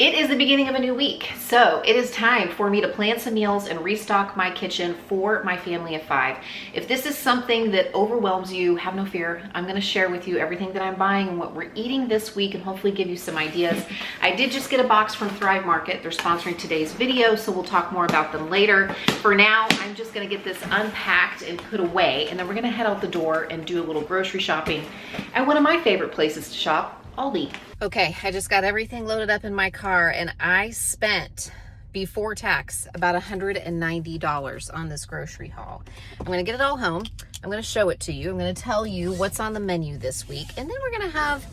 It is the beginning of a new week, so it is time for me to plan some meals and restock my kitchen for my family of 5. If this is something that overwhelms you, have no fear. I'm gonna share with you everything that I'm buying and what we're eating this week and hopefully give you some ideas. I did just get a box from Thrive Market. They're sponsoring today's video, so we'll talk more about them later. For now, I'm just gonna get this unpacked and put away, and then we're gonna head out the door and do a little grocery shopping at one of my favorite places to shop, Aldi. Okay, I just got everything loaded up in my car and I spent, before tax, about $190 on this grocery haul. I'm gonna get it all home. I'm gonna show it to you. I'm gonna tell you what's on the menu this week. And then we're gonna have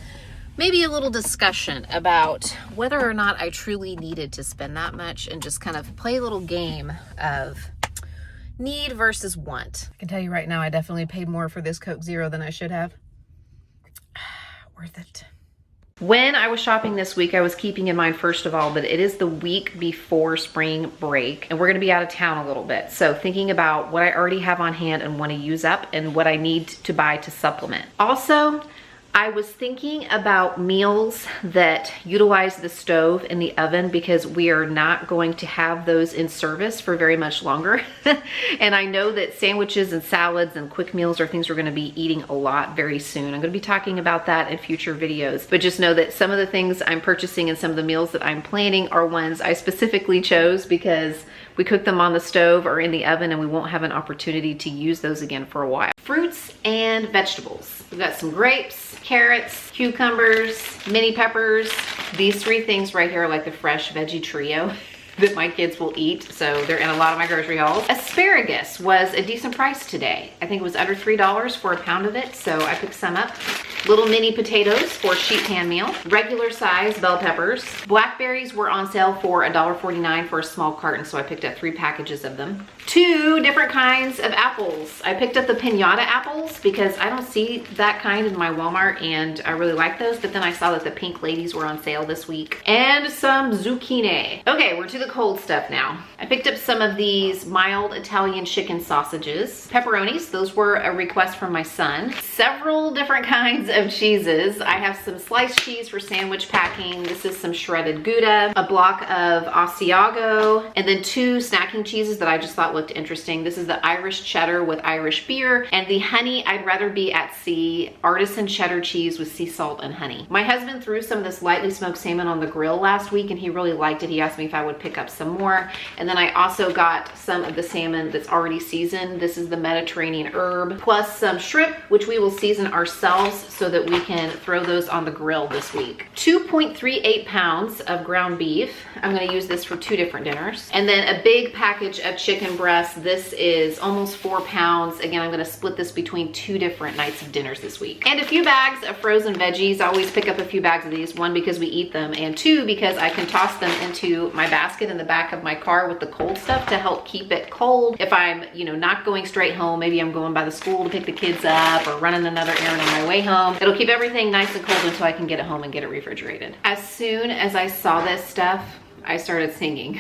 maybe a little discussion about whether or not I truly needed to spend that much and just kind of play a little game of need versus want. I can tell you right now, I definitely paid more for this Coke Zero than I should have. Worth it. When I was shopping this week, I was keeping in mind, first of all, that it is the week before spring break and we're gonna be out of town a little bit. So thinking about what I already have on hand and wanna use up and what I need to buy to supplement. Also, I was thinking about meals that utilize the stove and the oven because we are not going to have those in service for very much longer. And I know that sandwiches and salads and quick meals are things we're gonna be eating a lot very soon. I'm gonna be talking about that in future videos, but just know that some of the things I'm purchasing and some of the meals that I'm planning are ones I specifically chose because we cook them on the stove or in the oven and we won't have an opportunity to use those again for a while. Fruits and vegetables. We've got some grapes, carrots, cucumbers, mini peppers. These 3 things right here are like the fresh veggie trio that my kids will eat, so they're in a lot of my grocery hauls. Asparagus was a decent price today. I think it was under $3 for a pound of it, so I picked some up. Little mini potatoes for sheet pan meal. Regular size bell peppers. Blackberries were on sale for $1.49 for a small carton, so I picked up 3 packages of them. 2 different kinds of apples. I picked up the pinata apples because I don't see that kind in my Walmart and I really like those, but then I saw that the pink ladies were on sale this week. And some zucchini. Okay, we're to the cold stuff now. I picked up some of these mild Italian chicken sausages. Pepperonis, those were a request from my son. Several different kinds of cheeses. I have some sliced cheese for sandwich packing. This is some shredded Gouda, a block of Asiago, and then 2 snacking cheeses that I just thought looked interesting. This is the Irish cheddar with Irish beer and the honey I'd rather be at sea artisan cheddar cheese with sea salt and honey. My husband threw some of this lightly smoked salmon on the grill last week and he really liked it. He asked me if I would pick up some more. And then I also got some of the salmon that's already seasoned. This is the Mediterranean herb, plus some shrimp, which we will season ourselves so that we can throw those on the grill this week. 2.38 pounds of ground beef. I'm gonna use this for 2 different dinners. And then a big package of chicken breast. This is almost 4 pounds. Again, I'm gonna split this between 2 different nights of dinners this week. And a few bags of frozen veggies. I always pick up a few bags of these. 1, because we eat them, and 2, because I can toss them into my basket in the back of my car with the cold stuff to help keep it cold. If I'm, not going straight home, maybe I'm going by the school to pick the kids up or running another errand on my way home. It'll keep everything nice and cold until I can get it home and get it refrigerated. As soon as I saw this stuff, I started singing.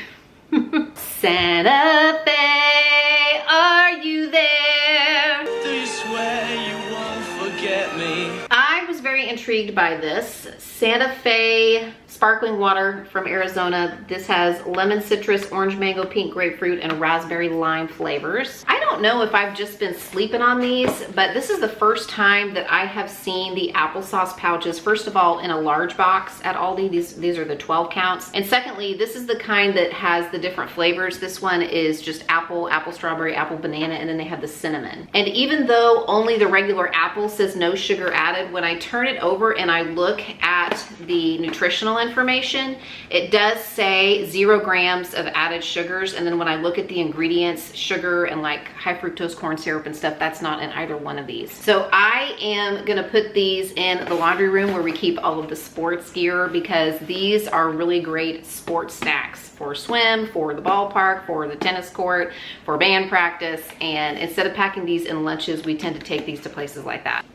Santa Fe, are you there? Do you swear you won't forget me? I was very intrigued by this. Santa Fe sparkling water from Arizona. This has lemon, citrus, orange, mango, pink, grapefruit, and raspberry lime flavors. I don't know if I've just been sleeping on these, but this is the first time that I have seen the applesauce pouches, first of all, in a large box at Aldi. These are the 12 counts. And secondly, this is the kind that has the different flavors. This one is just apple, apple strawberry, apple banana, and then they have the cinnamon. And even though only the regular apple says no sugar added, when I turn it over and I look at the nutritional information, it does say 0 grams of added sugars. And then when I look at the ingredients, sugar and like high fructose corn syrup and stuff, that's not in either one of these. So I am gonna put these in the laundry room where we keep all of the sports gear, because these are really great sports snacks for swim, for the ballpark, for the tennis court, for band practice. And instead of packing these in lunches, we tend to take these to places like that.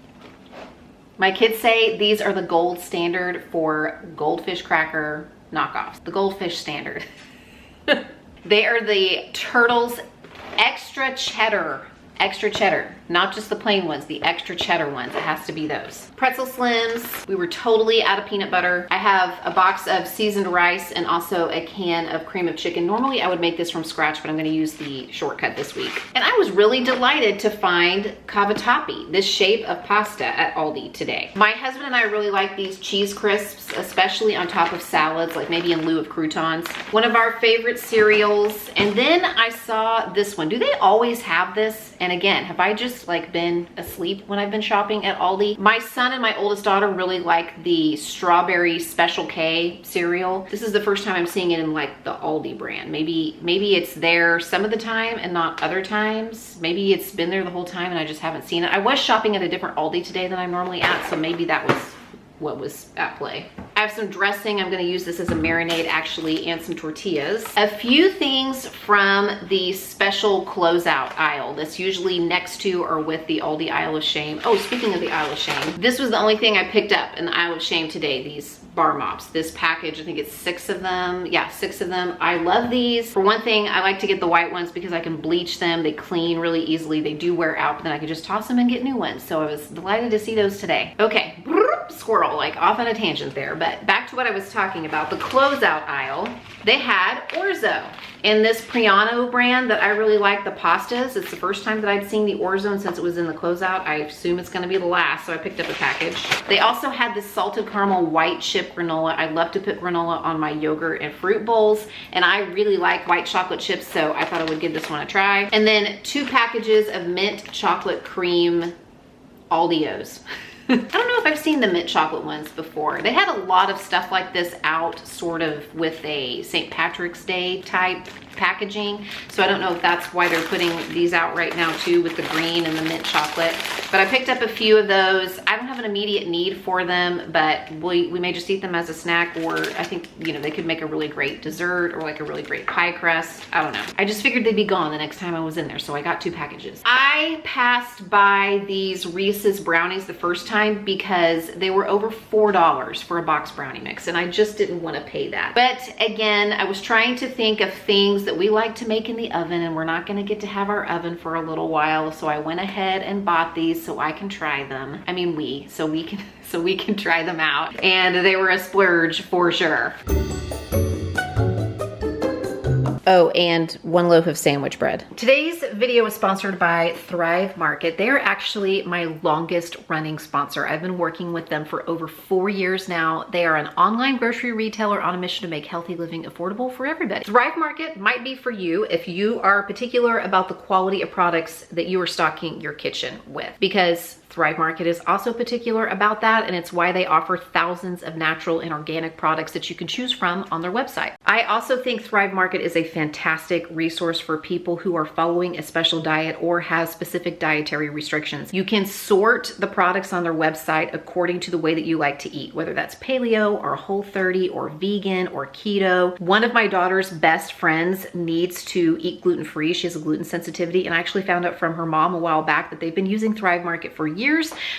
My kids say these are the gold standard for goldfish cracker knockoffs. The goldfish standard. They are the Turtles extra cheddar not just the plain ones, the extra cheddar ones. It has to be those. Pretzel Slims. We were totally out of peanut butter. I have a box of seasoned rice and also a can of cream of chicken. Normally I would make this from scratch, but I'm gonna use the shortcut this week. And I was really delighted to find cavatappi, this shape of pasta, at Aldi today. My husband and I really like these cheese crisps, especially on top of salads, like maybe in lieu of croutons. One of our favorite cereals. And then I saw this one. Do they always have this? And again, have I just like been asleep when I've been shopping at Aldi? My son and my oldest daughter really like the strawberry Special K cereal. This is the first time I'm seeing it in like the Aldi brand. Maybe it's there some of the time and not other times. Maybe it's been there the whole time and I just haven't seen it. I was shopping at a different Aldi today than I'm normally at, so maybe that was what was at play. I have some dressing. I'm gonna use this as a marinade actually, and some tortillas. A few things from the special closeout aisle that's usually next to or with the Aldi aisle of shame. Oh, speaking of the aisle of shame, this was the only thing I picked up in the aisle of shame today, these bar mops. This package, I think it's 6 of them. Yeah, 6 of them. I love these. For one thing, I like to get the white ones because I can bleach them. They clean really easily. They do wear out, but then I can just toss them and get new ones. So I was delighted to see those today. Okay, squirrel, like off on a tangent there, but back to what I was talking about. The closeout aisle, they had orzo in this Priano brand that I really like, the pastas. It's the first time that I've seen the orzo, and since it was in the closeout, I assume it's gonna be the last, so I picked up a package. They also had this salted caramel white chip granola. I love to put granola on my yogurt and fruit bowls, and I really like white chocolate chips, so I thought I would give this one a try. And then 2 packages of mint chocolate cream Aldios. I don't know if I've seen the mint chocolate ones before. They had a lot of stuff like this out sort of with a St. Patrick's Day type packaging. So I don't know if that's why they're putting these out right now too, with the green and the mint chocolate. But I picked up a few of those. I don't have an immediate need for them, but we may just eat them as a snack, or I think, you know, they could make a really great dessert or like a really great pie crust. I don't know. I just figured they'd be gone the next time I was in there, so I got 2 packages. I passed by these Reese's brownies the first time because they were over $4 for a box brownie mix, and I just didn't want to pay that. But again, I was trying to think of things that we like to make in the oven, and we're not going to get to have our oven for a little while, so I went ahead and bought these so I can try them. I mean so we can try them out, and they were a splurge for sure. Oh, and 1 loaf of sandwich bread. Today's video is sponsored by Thrive Market. They are actually my longest running sponsor. I've been working with them for over 4 years now. They are an online grocery retailer on a mission to make healthy living affordable for everybody. Thrive Market might be for you if you are particular about the quality of products that you are stocking your kitchen with, because Thrive Market is also particular about that, and it's why they offer thousands of natural and organic products that you can choose from on their website. I also think Thrive Market is a fantastic resource for people who are following a special diet or have specific dietary restrictions. You can sort the products on their website according to the way that you like to eat, whether that's paleo or Whole30 or vegan or keto. One of my daughter's best friends needs to eat gluten-free. She has a gluten sensitivity, and I actually found out from her mom a while back that they've been using Thrive Market for years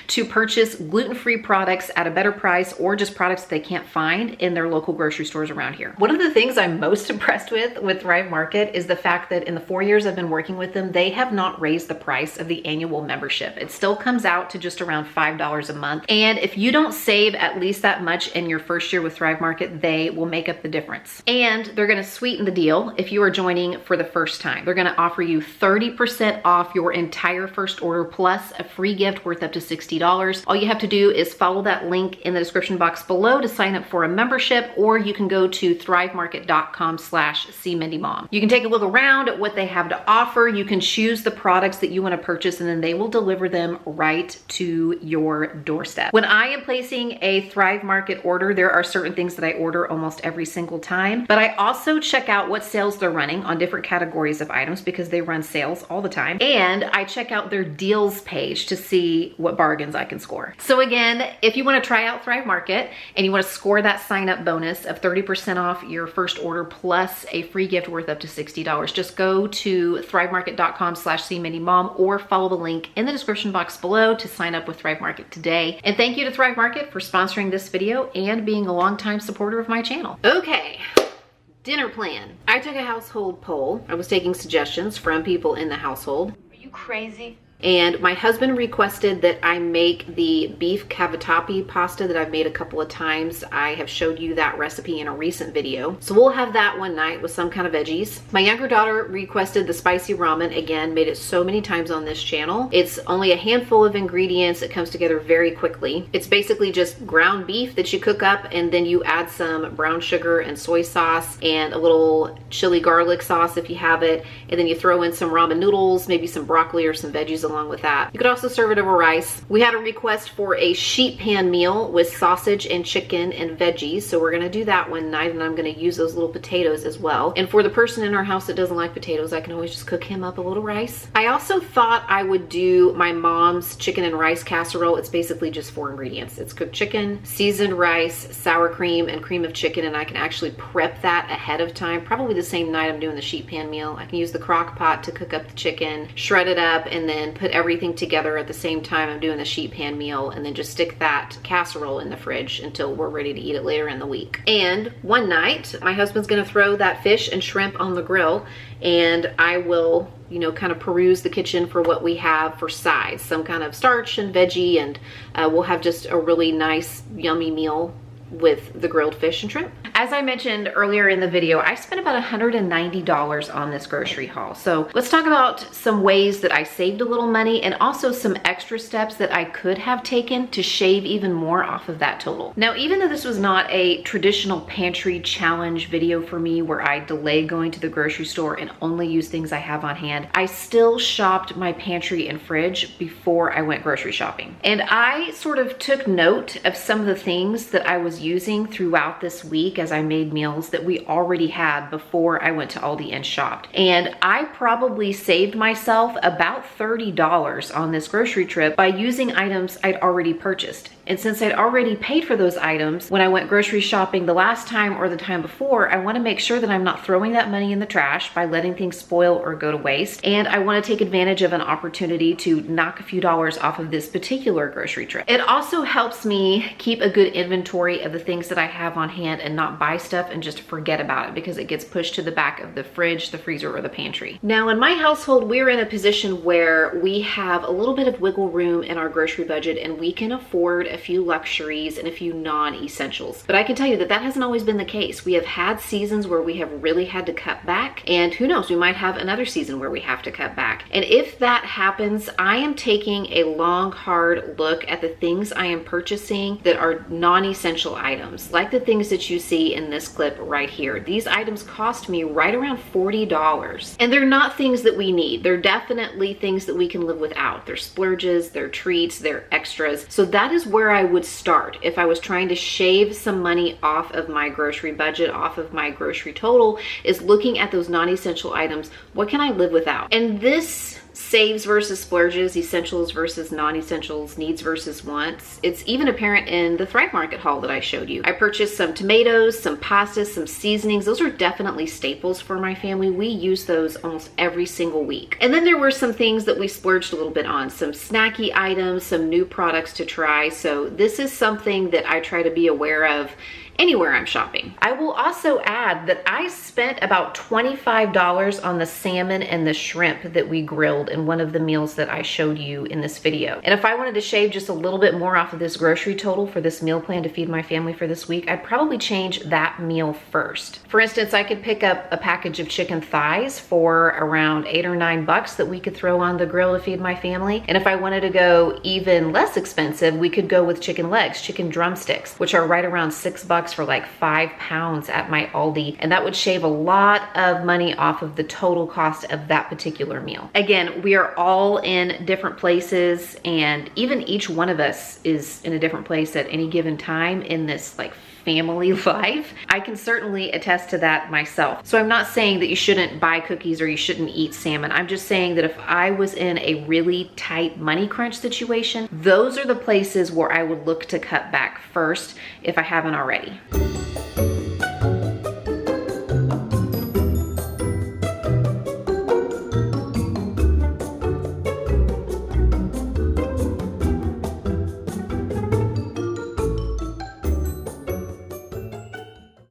to purchase gluten-free products at a better price, or just products that they can't find in their local grocery stores around here. One of the things I'm most impressed with Thrive Market is the fact that in the 4 years I've been working with them, they have not raised the price of the annual membership. It still comes out to just around $5 a month. And if you don't save at least that much in your first year with Thrive Market, they will make up the difference. And they're gonna sweeten the deal if you are joining for the first time. They're gonna offer you 30% off your entire first order, plus a free gift worth up to $60. All you have to do is follow that link in the description box below to sign up for a membership, or you can go to thrivemarket.com/cmindymom. You can take a look around at what they have to offer. You can choose the products that you want to purchase, and then they will deliver them right to your doorstep. When I am placing a Thrive Market order, there are certain things that I order almost every single time, but I also check out what sales they're running on different categories of items, because they run sales all the time, and I check out their deals page to see what bargains I can score. So again, if you want to try out Thrive Market and you want to score that sign up bonus of 30% off your first order plus a free gift worth up to $60, just go to thrivemarket.com/cmindymom or follow the link in the description box below to sign up with Thrive Market today. And thank you to Thrive Market for sponsoring this video and being a longtime supporter of my channel. Okay. Dinner plan. I took a household poll. I was taking suggestions from people in the household. Are you crazy? And my husband requested that I make the beef cavatappi pasta that I've made a couple of times. I have showed you that recipe in a recent video. So we'll have that one night with some kind of veggies. My younger daughter requested the spicy ramen. Again, made it so many times on this channel. It's only a handful of ingredients. It comes together very quickly. It's basically just ground beef that you cook up, and then you add some brown sugar and soy sauce and a little chili garlic sauce if you have it. And then you throw in some ramen noodles, maybe some broccoli or some veggies along with that. You could also serve it over rice. We had a request for a sheet pan meal with sausage and chicken and veggies. So we're gonna do that one night, and I'm gonna use those little potatoes as well. And for the person in our house that doesn't like potatoes, I can always just cook him up a little rice. I also thought I would do my mom's chicken and rice casserole. It's basically just 4 ingredients. It's cooked chicken, seasoned rice, sour cream, and cream of chicken, and I can actually prep that ahead of time, probably the same night I'm doing the sheet pan meal. I can use the crock pot to cook up the chicken, shred it up, and then put everything together at the same time I'm doing the sheet pan meal, and then just stick that casserole in the fridge until we're ready to eat it later in the week. And one night, my husband's gonna throw that fish and shrimp on the grill, and I will, you know, kind of peruse the kitchen for what we have for sides, some kind of starch and veggie, and we'll have just a really nice, yummy meal with the grilled fish and shrimp. As I mentioned earlier in the video, I spent about $190 on this grocery haul. So let's talk about some ways that I saved a little money, and also some extra steps that I could have taken to shave even more off of that total. Now, even though this was not a traditional pantry challenge video for me where I delay going to the grocery store and only use things I have on hand, I still shopped my pantry and fridge before I went grocery shopping. And I sort of took note of some of the things that I was using throughout this week as I made meals that we already had before I went to Aldi and shopped. And I probably saved myself about $30 on this grocery trip by using items I'd already purchased. And since I'd already paid for those items when I went grocery shopping the last time or the time before, I want to make sure that I'm not throwing that money in the trash by letting things spoil or go to waste. And I want to take advantage of an opportunity to knock a few dollars off of this particular grocery trip. It also helps me keep a good inventory of the things that I have on hand and not buy stuff and just forget about it because it gets pushed to the back of the fridge, the freezer, or the pantry. Now, in my household, we're in a position where we have a little bit of wiggle room in our grocery budget, and we can afford a few luxuries and a few non-essentials. But I can tell you that that hasn't always been the case. We have had seasons where we have really had to cut back, and who knows, we might have another season where we have to cut back. And if that happens, I am taking a long, hard look at the things I am purchasing that are non-essential items, like the things that you see in this clip right here. These items cost me right around $40, and they're not things that we need. They're definitely things that we can live without. They're splurges, they're treats, they're extras. So that is where I would start if I was trying to shave some money off of my grocery budget, off of my grocery total, is looking at those non-essential items. What can I live without? And this saves versus splurges, essentials versus non-essentials, needs versus wants. It's even apparent in the Thrive Market haul that I showed you. I purchased some tomatoes, some pastas, some seasonings. Those are definitely staples for my family. We use those almost every single week. And then there were some things that we splurged a little bit on, some snacky items, some new products to try. So this is something that I try to be aware of anywhere I'm shopping. I will also add that I spent about $25 on the salmon and the shrimp that we grilled in one of the meals that I showed you in this video. And if I wanted to shave just a little bit more off of this grocery total for this meal plan to feed my family for this week, I'd probably change that meal first. For instance, I could pick up a package of chicken thighs for around $8 or $9 that we could throw on the grill to feed my family. And if I wanted to go even less expensive, we could go with chicken legs, chicken drumsticks, which are right around $6 for like 5 pounds at my Aldi, and that would shave a lot of money off of the total cost of that particular meal. Again, we are all in different places, and even each one of us is in a different place at any given time in this like family life. I can certainly attest to that myself. So I'm not saying that you shouldn't buy cookies or you shouldn't eat salmon. I'm just saying that if I was in a really tight money crunch situation, those are the places where I would look to cut back first if I haven't already.